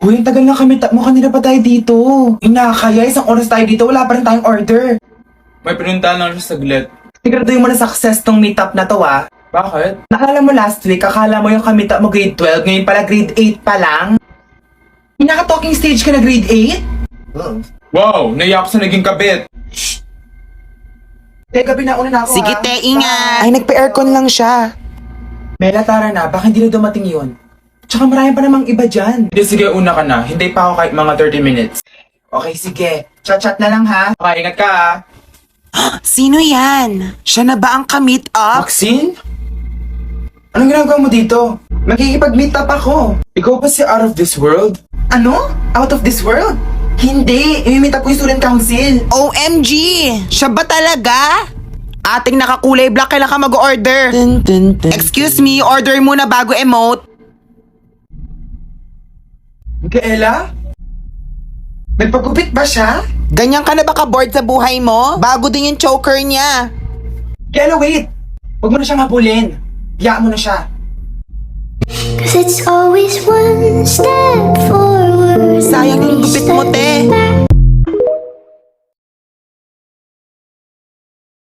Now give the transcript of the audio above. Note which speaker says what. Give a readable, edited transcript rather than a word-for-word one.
Speaker 1: Uy, ang tagal na kami mo kanina pa tayo dito. Inakaya, isang oras tayo dito, wala pa rin tayong order.
Speaker 2: May pinuntahan lang siya saglit.
Speaker 1: Siguraduhin mo na success tong meetup na to ah.
Speaker 2: Bakit?
Speaker 1: Nakala mo last week, akala mo yung kamita mo grade 12, ngayon pala grade 8 pa lang? Naka-talking stage ka na grade 8?
Speaker 2: Wow, naiyak sa naging kabit.
Speaker 1: Teka, pinauna na ako
Speaker 3: Sige,
Speaker 1: ah.
Speaker 3: te, ingat.
Speaker 1: Ay, nagpa-aircon lang siya. Mela, tara na, baka hindi na dumating yun. Tsaka marami pa namang iba dyan.
Speaker 2: Hindi, sige, una ka na. Hintay pa ako kahit mga 30 minutes.
Speaker 1: Okay, sige. Chat-chat na lang ha.
Speaker 2: Okay, ingat ka ah.
Speaker 3: Sino yan? Siya na ba ang ka-meet up?
Speaker 1: Maxine? Anong ginagawa mo dito? Magkikipag-meet up ako.
Speaker 2: Ikaw ba si out of this world?
Speaker 1: Ano? Out of this world? Hindi, i-meet up ko yung student council.
Speaker 3: OMG! Siya ba talaga? Ating nakakulay black, kailan ka mag-order? Excuse me, order muna bago emote.
Speaker 1: Micaela? Nagpagupit ba siya?
Speaker 3: Ganyan ka na ba ka-bored sa buhay mo? Bago din yung choker niya.
Speaker 1: Micaela, wait! Huwag mo na siyang habulin. Biyaan mo na siya.
Speaker 4: 'Cause it's always one step forward.
Speaker 3: Sayang